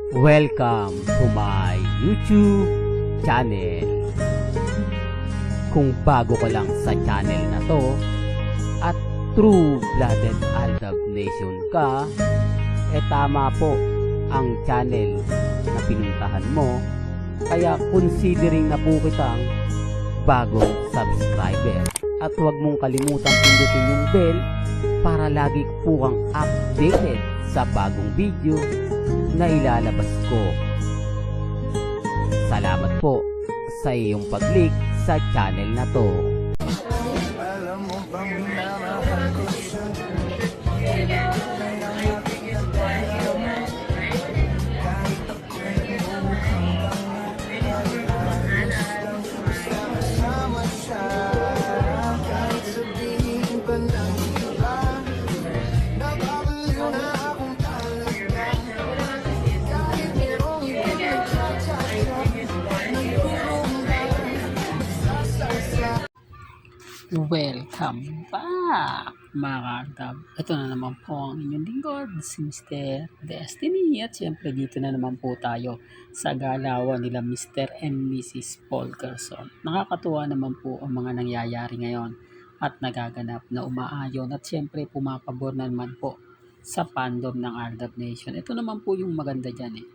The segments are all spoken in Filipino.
Welcome to my YouTube channel. Kung bago ka lang sa channel na to at true-blooded Aldab Nation ka, tama po ang channel na pinuntahan mo. Kaya considering na po kitang bagong subscriber. At huwag mong kalimutan pindutin yung bell para lagi po kang updated sa bagong video na ilalabas ko. Salamat po sa iyong pag-click sa channel na to. Alam mo bang minamahal ko siya? Kahit ako'y mukhang sama siya. Kahit sabihin pa ng iba, nababaliw na akong talaga. Kahit merong ibang nagsatsaya, Welcome back mga kaagdab. Ito na naman po ang inyong lingkod, si Mr. Destiny. At syempre dito na naman po tayo sa galawan nila Mr. and Mrs. Polkerson. Nakakatuwa naman po ang mga nangyayari ngayon at nagaganap na umaayon at syempre pumapabor na naman po sa fandom ng Aldab Nation. Ito naman po yung maganda dyan eh.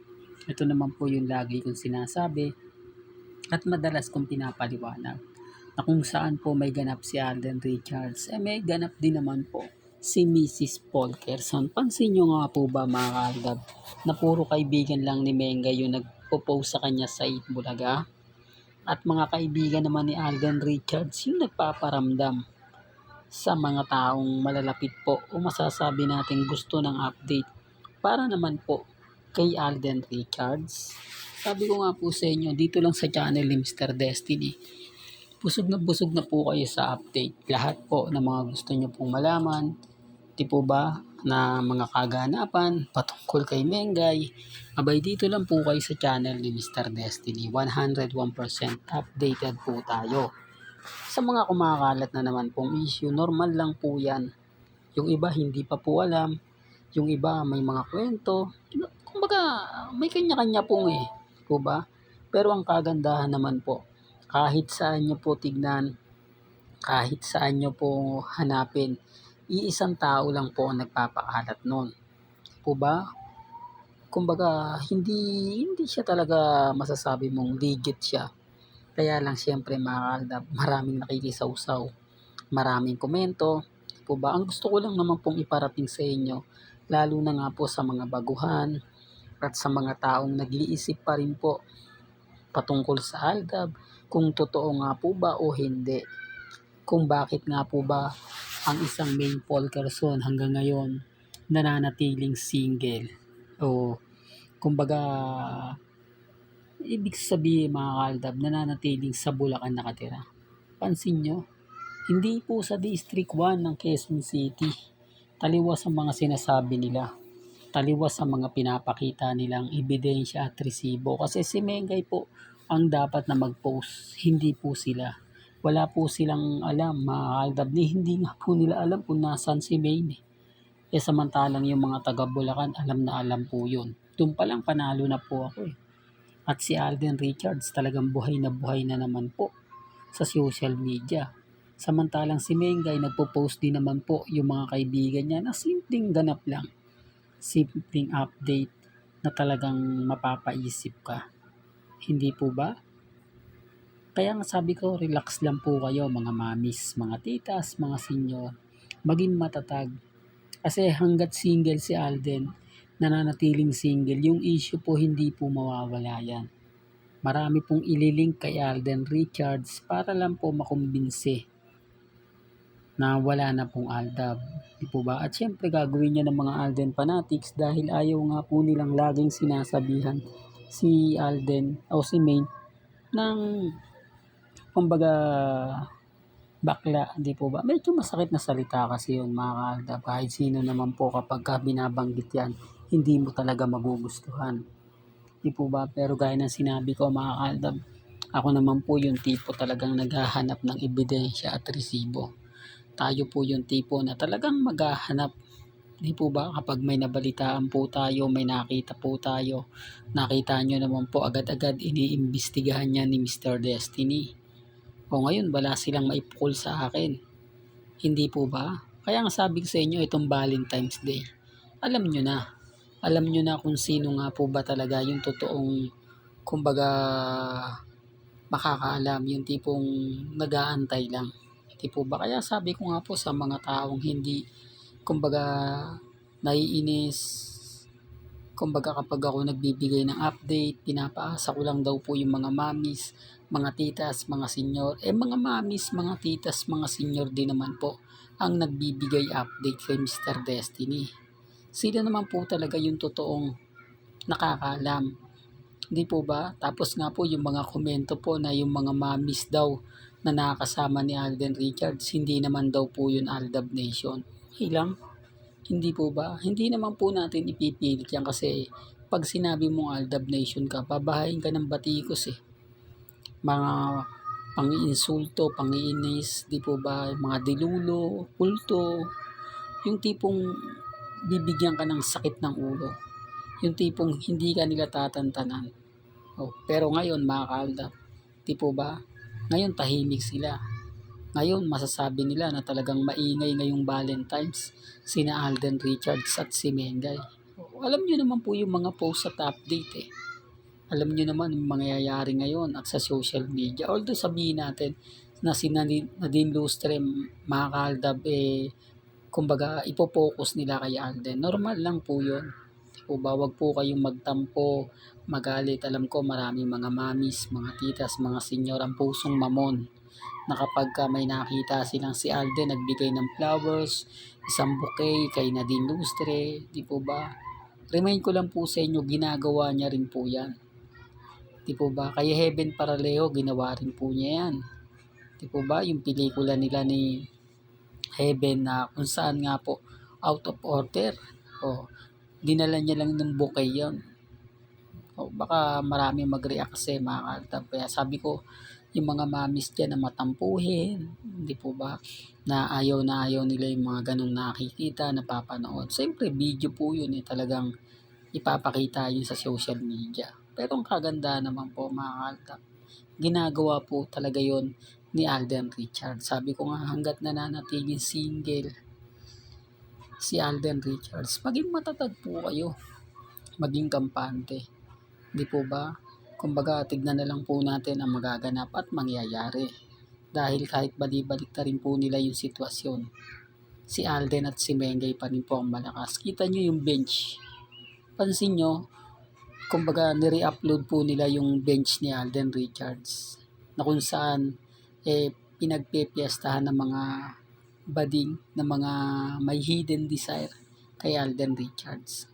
Ito naman po yung lagi kong sinasabi at madalas kong pinapaliwanag na kung saan po may ganap si Alden Richards, may ganap din naman po si Mrs. Polkerson. Pansin nyo nga po ba mga kaaldab na puro kaibigan lang ni Menga yung nagpo-post sa kanya sa Itbulaga? At mga kaibigan naman ni Alden Richards yung nagpaparamdam sa mga taong malalapit po o masasabi natin gusto ng update para naman po kay Alden Richards. Sabi ko nga po sa inyo, dito lang sa channel ni Mr. Destiny, busog na po kayo sa update. Lahat po ng mga gusto nyo pong malaman, di po ba, na mga kaganapan patungkol kay Mengay, abay dito lang po kayo sa channel ni Mr. Destiny. 101% updated po tayo. Sa mga kumakalat na naman pong issue, normal lang po yan. Yung iba hindi pa po alam, yung iba may mga kwento, kumbaga may kanya-kanya pong di po ba? Pero ang kagandahan naman po, kahit saan nyo po tignan, kahit saan nyo po hanapin, iisang tao lang po ang nagpapakalat nun. Po ba? Kumbaga, hindi siya talaga masasabi mong legit siya. Kaya lang siyempre mga kaaldab, maraming nakikisawsaw, maraming komento. Po ba? Ang gusto ko lang naman pong iparating sa inyo, lalo na nga po sa mga baguhan at sa mga taong nag-iisip pa rin po patungkol sa Aldab, kung totoo nga po ba o hindi. Kung bakit nga po ba ang isang main Polkerson hanggang ngayon nananatiling single. O kumbaga, ibig sabihin mga kaaldab, nananatiling sa Bulacan nakatira. Pansin nyo, hindi po sa District 1 ng Quezon City. Taliwas sa mga sinasabi nila. Taliwas sa mga pinapakita nilang ebidensya at resibo. Kasi si Mengay po ang dapat na mag-post, hindi po sila. Wala po silang alam, mga kaaldab, hindi nga po nila alam kung nasaan si Maine. Samantalang yung mga taga Bulacan, alam na alam po yun. Doon pa lang panalo na po ako At si Alden Richards talagang buhay na naman po sa social media. Samantalang si Mengay nagpo-post din naman po yung mga kaibigan niya na simpleng ganap lang. Simpleng update na talagang mapapaisip ka. Hindi po ba? Kaya nga sabi ko, relax lang po kayo mga mamis, mga titas, mga senior. Maging matatag. Kasi hanggat single si Alden, nananatiling single, yung issue po hindi po mawawala yan. Marami pong ililink kay Alden Richards para lang po makumbinsi na wala na pong Aldab. Di po ba? At syempre gagawin niya ng mga Alden fanatics dahil ayaw nga po nilang laging sinasabihan si Alden o si Maine ng kumbaga bakla, di po ba? Medyo masakit na salita kasi yun mga kaaldab. Kahit sino naman po kapag binabanggit yan, hindi mo talaga magugustuhan. Di po ba? Pero gaya ng sinabi ko mga kaaldab, ako naman po yung tipo talagang naghahanap ng ebidensya at resibo. Tayo po yung tipo na talagang maghahanap Di po ba kapag may nabalitaan po tayo, may nakita po tayo, nakita nyo naman po agad-agad iniimbestigahan niya ni Mr. Destiny. O ngayon wala silang maipukol sa akin. Hindi po ba? Kaya nga sabi ko sa inyo itong Valentine's Day. Alam nyo na. Alam nyo na kung sino nga po ba talaga yung totoong kumbaga makakaalam, yung tipong nag-aantay lang. Di po ba? Kaya sabi ko nga po sa mga taong hindi kumbaga naiinis, kumbaga kapag ako nagbibigay ng update, pinapaasa ko lang daw po yung mga mamis, mga titas, mga senyor. Mga mamis, mga titas, mga senyor din naman po ang nagbibigay update kay Mr. Destiny. Sila naman po talaga yung totoong nakakaalam. Hindi po ba? Tapos nga po yung mga komento po na yung mga mamis daw na nakakasama ni Alden Richards, hindi naman daw po yun Aldab Nation. Okay lang. Hindi po ba? Hindi naman po natin ipipilit yan kasi pag sinabi mong Aldab Nation ka, babahayin ka ng batikos eh. Mga pang-iinsulto, pang-iinis, di po ba? Mga dilulo, kulto, yung tipong bibigyan ka ng sakit ng ulo. Yung tipong hindi ka nila tatantanan. Pero ngayon mga kaaldab, di po ba? Ngayon tahimik sila. Ngayon masasabi nila na talagang maingay ngayong Valentine's sina Alden Richards at si Mengay. Alam nyo naman po yung mga post at update eh. Alam nyo naman yung mangyayari ngayon at sa social media. Although sabihin natin na si Nadine Lustre mga kaaldab kumbaga ipopokus nila kay Alden. Normal lang po yun. O wag po kayong magtampo, magalit. Alam ko maraming mga mamis, mga titas, mga senyor ang pusong mamon na kapag may nakita silang si Alden nagbigay ng flowers, isang bouquet kay Nadine Lustre, di po ba? Remind ko lang po sa inyo, ginagawa niya rin po yan. Di po ba? Kay Heaven Paralejo, ginawa rin po niya yan. Di po ba? Yung pelikula nila ni Heaven na kung saan nga po out of order. Dinala niya lang ng bouquet yun. Baka marami mag-react kasi mga kaaldab. Kaya sabi ko, yung mga mamis dyan na matampuhin, hindi po ba, na ayaw nila yung mga ganong nakikita, napapanood. Siyempre, video po yun talagang ipapakita yun sa social media. Pero ang kaganda naman po mga kaaldab, ginagawa po talaga yun ni Alden Richards. Sabi ko nga hanggat nananatiling single si Alden Richards, maging matatag po kayo, maging kampante. Di po ba? Kumbaga, tignan na lang po natin ang magaganap at mangyayari. Dahil kahit bali-balik na rin po nila yung sitwasyon, si Alden at si Mengay pa rin po ang malakas. Kita nyo yung bench. Pansin nyo, kumbaga, nire-upload po nila yung bench ni Alden Richards na kung saan pinagpepiestahan ng mga bading na mga may hidden desire kay Alden Richards.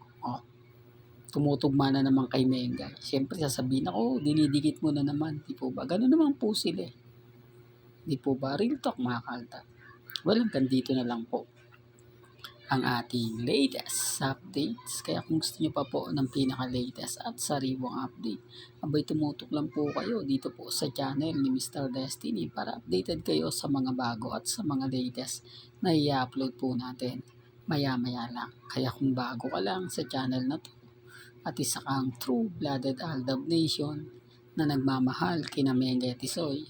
Tumutugma na naman kay Mengay. Siyempre sasabihin ako, dinidikit mo na naman. Di po ba? Ganun naman po sila. Di po ba? Real talk mga kaaldab. Well, hanggang dito na lang po ang ating latest updates. Kaya kung gusto nyo pa po ng pinaka-latest at sariwang update, abay tumutok lang po kayo dito po sa channel ni Mr. Destiny para updated kayo sa mga bago at sa mga latest na i-upload po natin maya-maya lang. Kaya kung bago ka lang sa channel na to at isa kang true-blooded Aldab Nation na nagmamahal kina Mengay at Tisoy,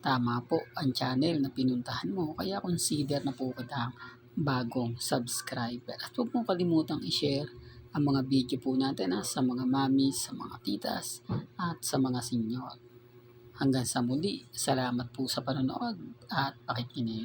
tama po ang channel na pinuntahan mo. Kaya consider na po kitang bagong subscriber. At huwag mong kalimutang i-share ang mga video po natin sa mga mamis, sa mga titas, at sa mga senyor. Hanggang sa muli, salamat po sa panonood at pakikinig.